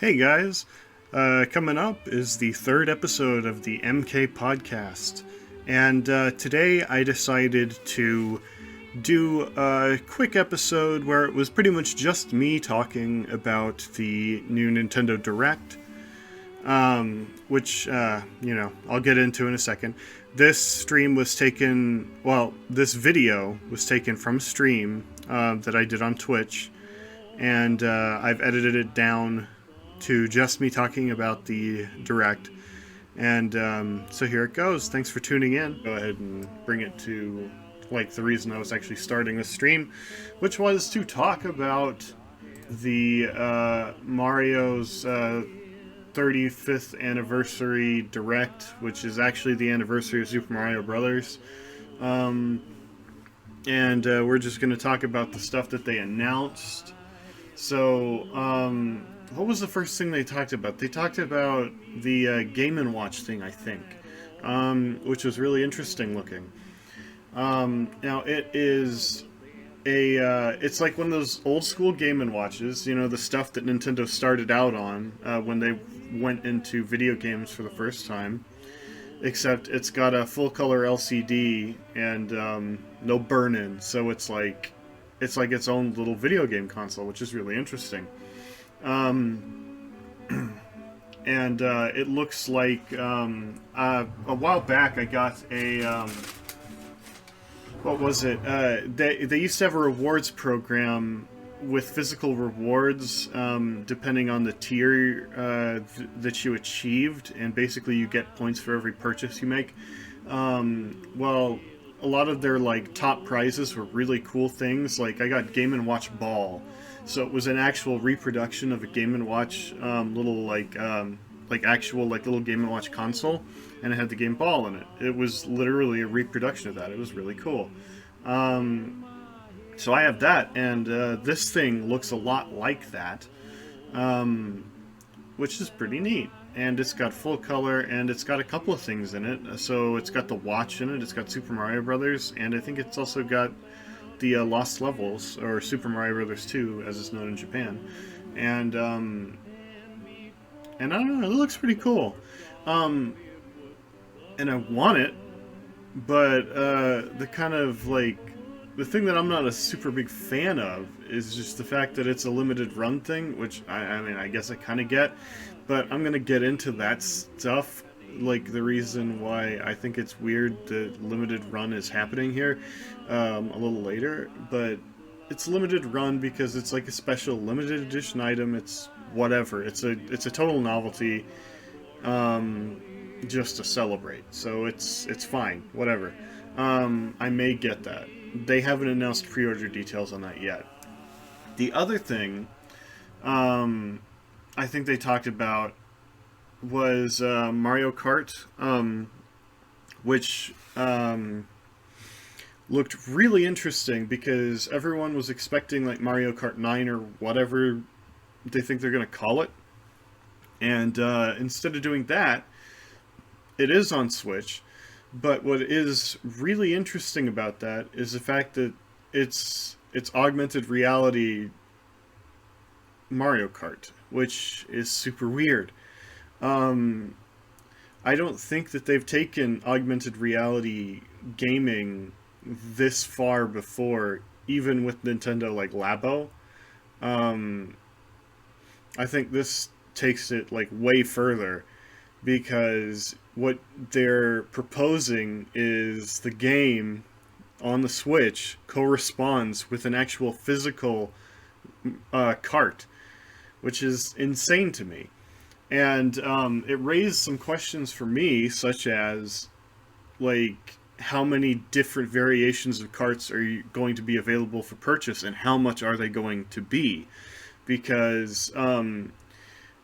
Hey guys, coming up is the third episode of the MK podcast. And today I decided to do a quick episode where it was pretty much just me talking about the new Nintendo Direct, which I'll get into in a second. This video was taken from a stream that I did on Twitch, and I've edited it down to just me talking about the Direct. And so here it goes. Thanks for tuning in. Go ahead and bring it to the reason I was actually starting this stream, which was to talk about the Mario's 35th anniversary Direct, which is actually the anniversary of Super Mario Brothers. And we're just going to talk about the stuff that they announced. So, what was the first thing they talked about? They talked about the Game & Watch thing, I think, which was really interesting looking. Now, it's like one of those old school Game & Watches, the stuff that Nintendo started out on when they went into video games for the first time. Except it's got a full color LCD and no burn-in, so it's like its own little video game console, which is really interesting. Um, and it looks like a while back I got a what was it? They used to have a rewards program with physical rewards depending on the tier that you achieved, and basically you get points for every purchase you make. Well, a lot of their top prizes were really cool things. Like I got Game & Watch Ball, so it was an actual reproduction of a Game & Watch little actual little Game & Watch console, and it had the game Ball in it. It was literally a reproduction of that. It was really cool. So I have that, and this thing looks a lot like that, which is pretty neat. And it's got full color, and it's got a couple of things in it. So it's got the watch in it, it's got Super Mario Brothers, and I think it's also got the Lost Levels, or Super Mario Brothers 2, as it's known in Japan. And I don't know, it looks pretty cool. And I want it, but the thing that I'm not a super big fan of is just the fact that it's a limited run thing, which I mean, I guess I kind of get, but I'm gonna get into that stuff, like the reason why I think it's weird that limited run is happening here, a little later. But it's limited run because it's like a special limited edition item. It's whatever. It's a total novelty, just to celebrate. So it's fine. Whatever. I may get that. They haven't announced pre-order details on that yet. The other thing, I think they talked about was Mario Kart, which looked really interesting because everyone was expecting like Mario Kart 9 or whatever they think they're going to call it. And instead of doing that, it is on Switch. But what is really interesting about that is the fact that it's augmented reality Mario Kart, which is super weird. Um, I don't think that they've taken augmented reality gaming this far before, even with Nintendo like Labo. Um, I think this takes it like way further because what they're proposing is the game on the Switch corresponds with an actual physical cart, which is insane to me. And it raised some questions for me, such as, like, how many different variations of carts are going to be available for purchase, and how much are they going to be? Because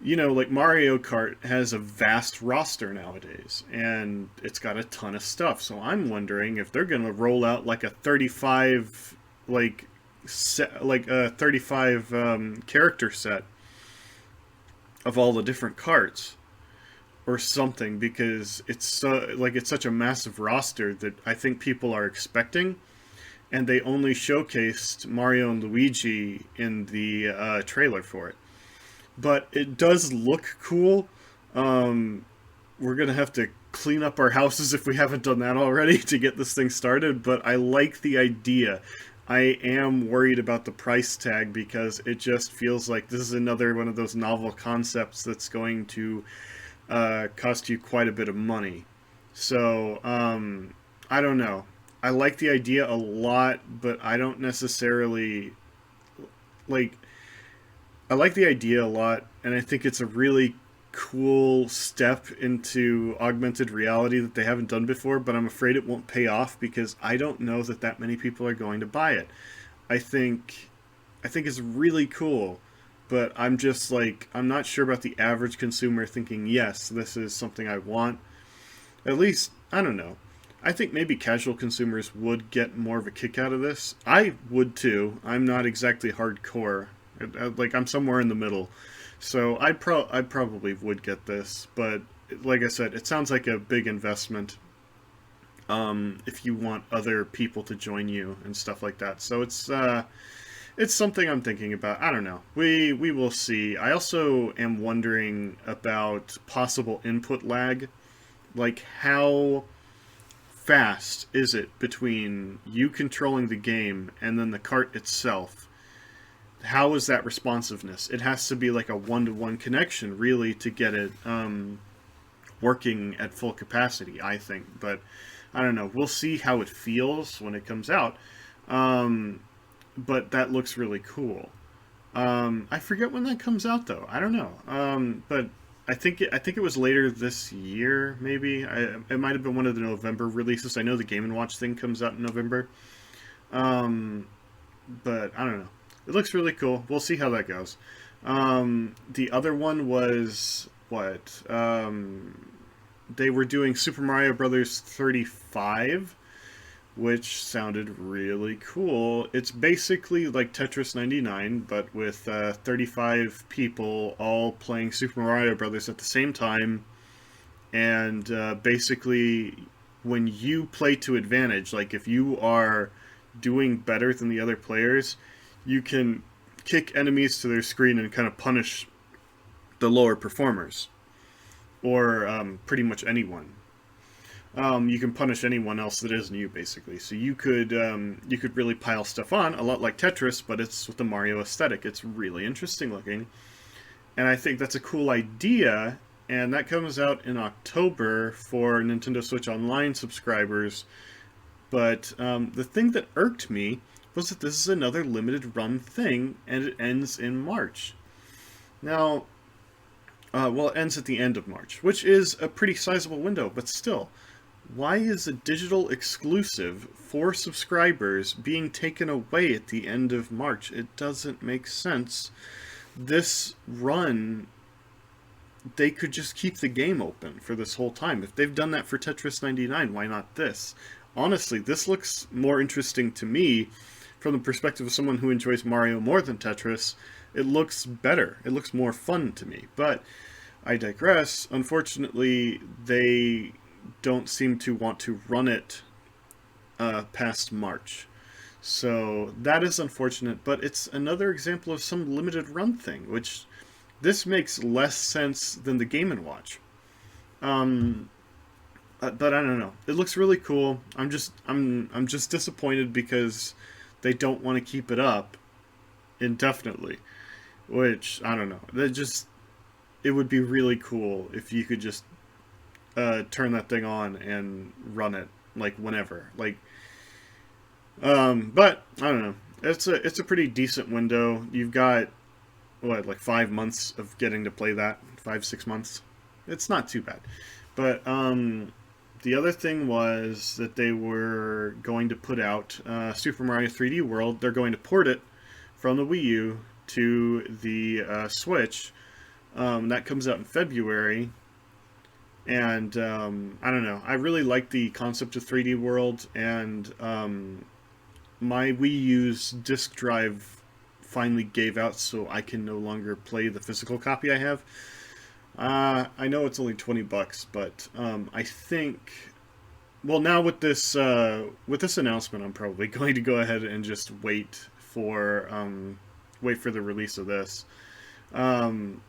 like Mario Kart has a vast roster nowadays, and it's got a ton of stuff. So I'm wondering if they're going to roll out like a 35 like a 35 character set of all the different carts or something, because it's such a massive roster that I think people are expecting, and they only showcased Mario and Luigi in the trailer for it. but it does look cool. We're gonna have to clean up our houses if we haven't done that already to get this thing started, but I like the idea. I am worried about the price tag because it just feels like this is another one of those novel concepts that's going to cost you quite a bit of money. So, I don't know. I like the idea a lot, but I don't necessarily like. I like the idea a lot, and I think it's a really cool step into augmented reality that they haven't done before, but I'm afraid it won't pay off because I don't know that many people are going to buy it. I think I think it's really cool, but I'm just like I'm not sure about the average consumer thinking, "Yes, this is something I want." At least, I don't know. I think maybe casual consumers would get more of a kick out of this. I would too. I'm not exactly hardcore. Like I'm somewhere in the middle. So I probably would get this, but like I said, it sounds like a big investment. If you want other people to join you and stuff like that, so it's something I'm thinking about. I don't know. We will see. I also am wondering about possible input lag, like how fast is it between you controlling the game and then the cart itself? How is that responsiveness? It has to be like a one-to-one connection, really, to get it working at full capacity, I think. But I don't know. We'll see how it feels when it comes out. Um, but that looks really cool. I forget when that comes out, though. I don't know. But I think it was later this year, maybe. It might have been one of the November releases. I know the Game and Watch thing comes out in November. Um, but I don't know. It looks really cool. We'll see how that goes. The other one was what? They were doing Super Mario Brothers 35, which sounded really cool. It's basically like Tetris 99, but with 35 people all playing Super Mario Brothers at the same time. And basically, when you play to advantage, like if you are doing better than the other players, you can kick enemies to their screen and kind of punish the lower performers, or pretty much anyone. You can punish anyone else that isn't you, basically. So you could really pile stuff on, a lot like Tetris, but it's with the Mario aesthetic. It's really interesting looking, and I think that's a cool idea. And that comes out in October for Nintendo Switch Online subscribers. But the thing that irked me was that this is another limited run thing, and it ends in March. Now, well, it ends at the end of March, which is a pretty sizable window, but still, why is a digital exclusive for subscribers being taken away at the end of March? It doesn't make sense. This run, they could just keep the game open for this whole time. If they've done that for Tetris 99, why not this? Honestly, this looks more interesting to me from the perspective of someone who enjoys Mario more than Tetris. It looks better. It looks more fun to me. But I digress. Unfortunately, they don't seem to want to run it past March. So that is unfortunate, but it's another example of some limited run thing, which this makes less sense than the Game and Watch. Um, but I don't know. It looks really cool. I'm just disappointed because they don't want to keep it up indefinitely, which I don't know. It would be really cool if you could just turn that thing on and run it like whenever. But I don't know. It's a pretty decent window. You've got what, like 5 months of getting to play that, 5 6 months. It's not too bad. But the other thing was that they were going to put out Super Mario 3D World. They're going to port it from the Wii U to the Switch. That comes out in February. And I don't know. I really like the concept of 3D World, and my Wii U's disk drive finally gave out, so I can no longer play the physical copy I have. I know it's only $20, but I think, well, now with this announcement, I'm probably going to go ahead and just wait for the release of this. Um,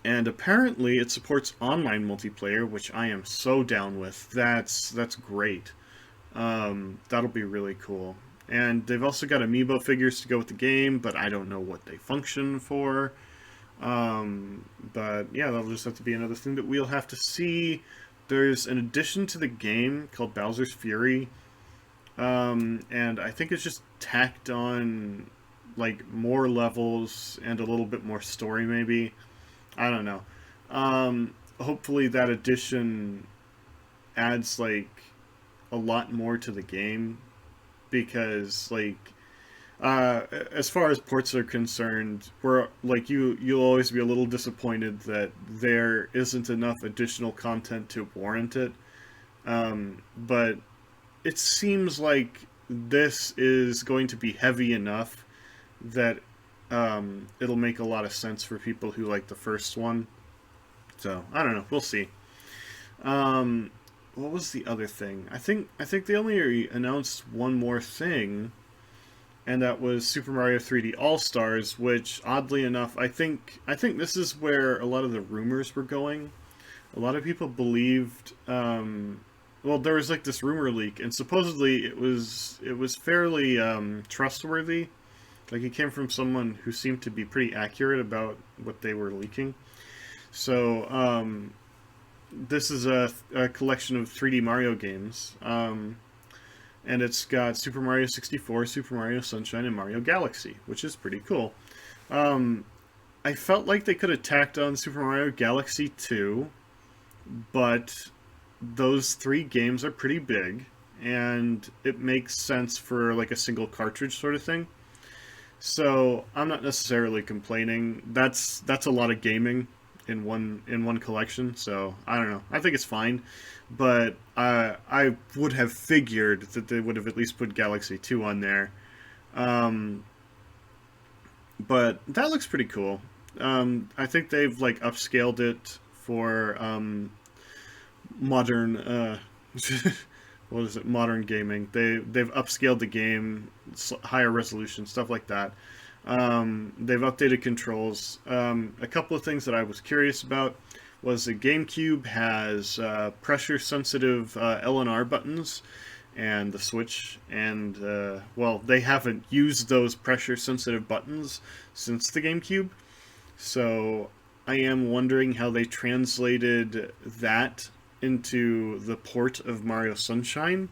and apparently it supports online multiplayer, which I am so down with. That's great. That'll be really cool. And they've also got amiibo figures to go with the game, but I don't know what they function for. But yeah, that'll just have to be another thing that we'll have to see. There's an addition to the game called Bowser's Fury, and I think it's just tacked on like more levels and a little bit more story, maybe. I don't know. Hopefully, that addition adds like a lot more to the game because as far as ports are concerned, we're like you'll always be a little disappointed that there isn't enough additional content to warrant it. But it seems like this is going to be heavy enough that it'll make a lot of sense for people who like the first one. So I don't know. We'll see. What was the other thing? I think they only announced one more thing, and that was Super Mario 3D All Stars. Which, oddly enough, I think this is where a lot of the rumors were going. A lot of people believed. Well, there was like this rumor leak, and supposedly it was fairly trustworthy. Like it came from someone who seemed to be pretty accurate about what they were leaking. So this is a collection of 3D Mario games, and it's got Super Mario 64, Super Mario Sunshine, and Mario Galaxy, which is pretty cool. Um, I felt like they could have tacked on Super Mario Galaxy 2, but those three games are pretty big, and it makes sense for like a single cartridge sort of thing. So I'm not necessarily complaining. That's a lot of gaming in one collection. So I don't know. I think it's fine, but I would have figured that they would have at least put Galaxy 2 on there. Um, but that looks pretty cool. I think they've like upscaled it for modern what is it, modern gaming. They've upscaled the game, higher resolution, stuff like that. They've updated controls. A couple of things that I was curious about was the GameCube has pressure sensitive L and R buttons, and the Switch, and well, they haven't used those pressure sensitive buttons since the GameCube. So I am wondering how they translated that into the port of Mario Sunshine.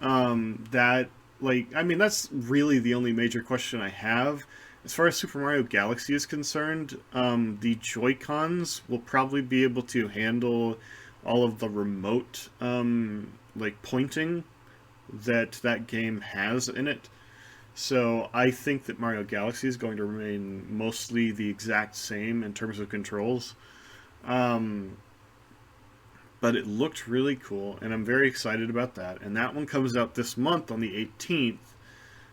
That, like, I mean, that's really the only major question I have. As far as Super Mario Galaxy is concerned, the Joy Cons will probably be able to handle all of the remote, like, pointing that game has in it. So I think that Mario Galaxy is going to remain mostly the exact same in terms of controls. Um, but it looked really cool, and I'm very excited about that. And that one comes out this month on the 18th,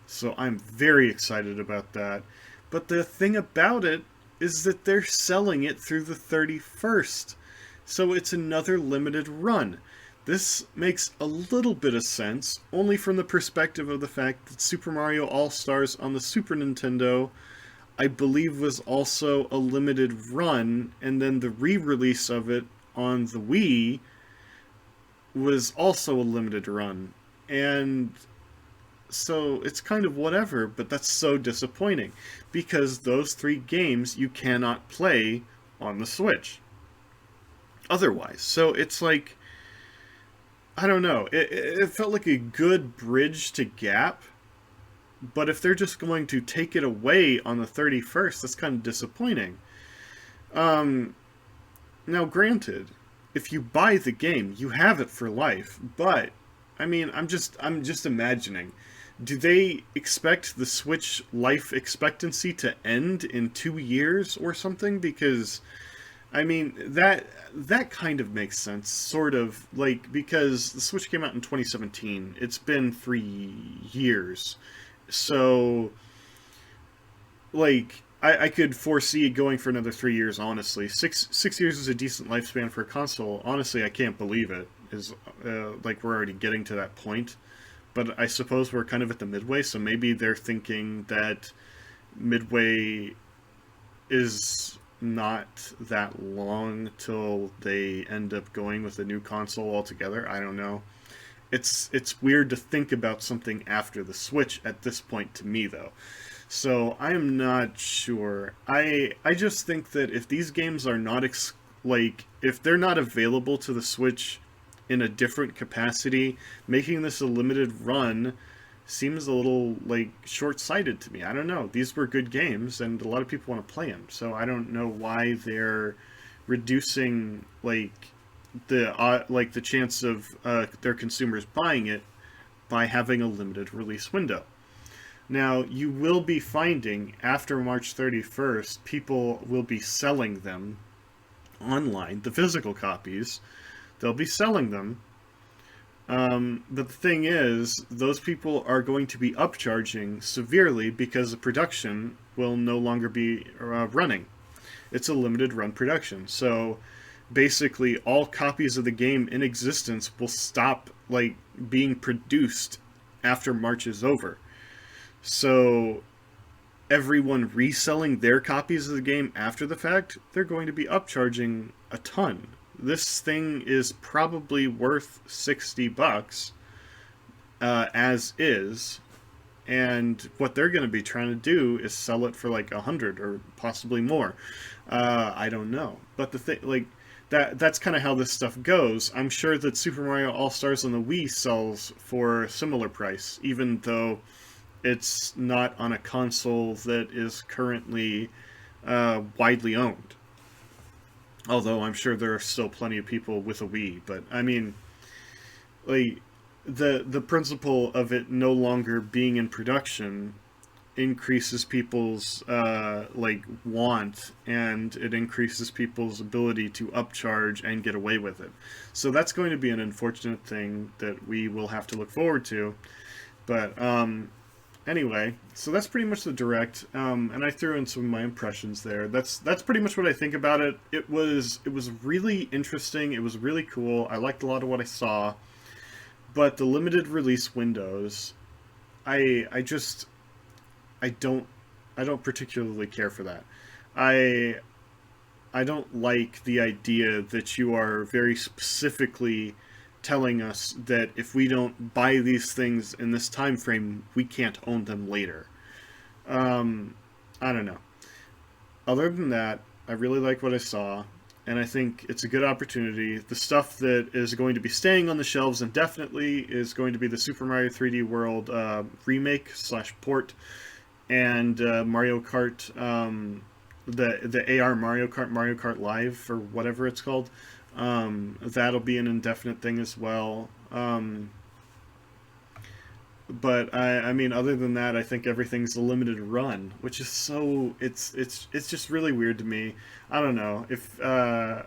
so I'm very excited about that. But the thing about it is that they're selling it through the 31st, so it's another limited run. This makes a little bit of sense, only from the perspective of the fact that Super Mario All-Stars on the Super Nintendo, I believe, was also a limited run, and then the re-release of it on the Wii was also a limited run. And so it's kind of whatever, but that's so disappointing because those three games you cannot play on the Switch otherwise. So it's like, I don't know. It felt like a good bridge to gap, but if they're just going to take it away on the 31st, that's kind of disappointing. Um, Now, granted, if you buy the game, you have it for life. But I mean, I'm just imagining. Do they expect the Switch life expectancy to end in 2 years or something? Because I mean that kind of makes sense, sort of like because the Switch came out in 2017. It's been 3 years, so like I could foresee it going for another 3 years. Honestly, six years is a decent lifespan for a console. Honestly, I can't believe it. Is like we're already getting to that point, but I suppose we're kind of at the midway. So maybe they're thinking that midway is not that long till they end up going with a new console altogether. I don't know. It's weird to think about something after the Switch at this point to me though. So I am not sure. I just think that if these games are not like if they're not available to the Switch in a different capacity, making this a limited run seems a little like short-sighted to me. I don't know. These were good games and a lot of people want to play them. So I don't know why they're reducing like the chance of their consumers buying it by having a limited release window. Now, you will be finding after March 31st, people will be selling them online, the physical copies. They'll be selling them. But the thing is, those people are going to be upcharging severely because the production will no longer be running. It's a limited run production. So basically, all copies of the game in existence will stop like being produced after March is over. So everyone reselling their copies of the game after the fact, they're going to be upcharging a ton. This thing is probably worth $60 as is, and what they're going to be trying to do is sell it for like 100 or possibly more. I don't know, but the thing like that's kind of how this stuff goes. I'm sure that Super Mario All Stars on the Wii sells for a similar price, even though it's not on a console that is currently widely owned. Although I'm sure there are still plenty of people with a Wii, but I mean, like the principle of it no longer being in production increases people's like want, and it increases people's ability to upcharge and get away with it. So that's going to be an unfortunate thing that we will have to look forward to. But anyway, so that's pretty much the direct, and I threw in some of my impressions there. That's pretty much what I think about it. It was really interesting. It was really cool. I liked a lot of what I saw, but the limited release windows, I just I don't particularly care for that. I I don't like the idea that you are very specifically telling us that if we don't buy these things in this time frame, we can't own them later. Um, I don't know. Other than that, I really like what I saw, and I think it's a good opportunity. The stuff that is going to be staying on the shelves indefinitely is going to be the Super Mario 3D World remake slash port, and Mario Kart, the AR Mario Kart Live, or whatever it's called. That'll be an indefinite thing as well. But I mean, other than that, I think everything's a limited run, which is so it's just really weird to me. I don't know if I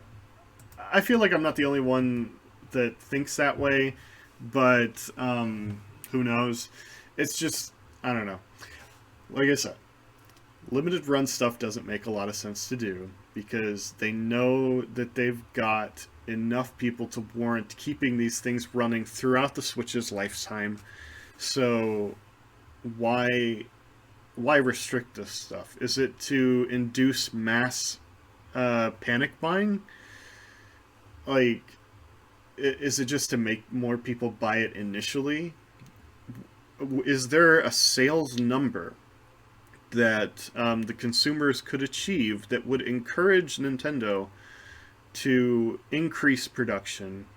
feel like I'm not the only one that thinks that way, but who knows? It's just I don't know. Like I said, limited run stuff doesn't make a lot of sense to do because they know that they've got enough people to warrant keeping these things running throughout the Switch's lifetime. So why restrict this stuff? Is it to induce mass panic buying? Like, is it just to make more people buy it initially? Is there a sales number that the consumers could achieve that would encourage Nintendo to increase production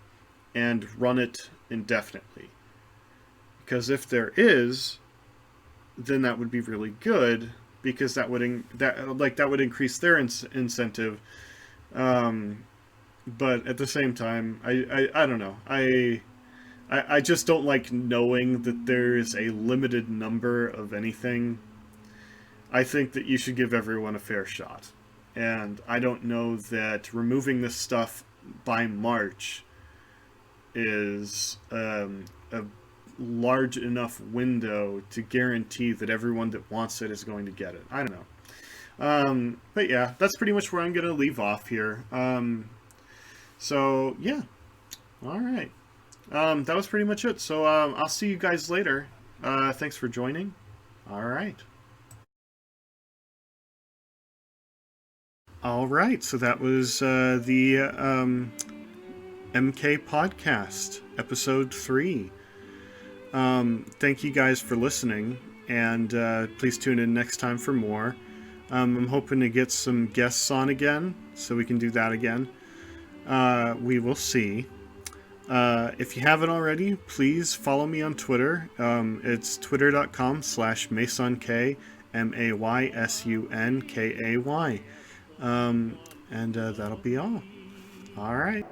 and run it indefinitely? Because if there is, then that would be really good because that would that would increase their incentive. But at the same time, I don't know. I just don't like knowing that there is a limited number of anything. I think that you should give everyone a fair shot. And I don't know that removing this stuff by March is a large enough window to guarantee that everyone that wants it is going to get it. I don't know. But yeah, that's pretty much where I'm going to leave off here. So, yeah. All right. That was pretty much it. So I'll see you guys later. Thanks for joining. All right. All right, so that was the MK Podcast, Episode 3. Thank you guys for listening, and please tune in next time for more. I'm hoping to get some guests on again, so we can do that again. We will see. If you haven't already, please follow me on Twitter. It's twitter.com/MaysonK, MAYSUNKAY. And that'll be all. All right.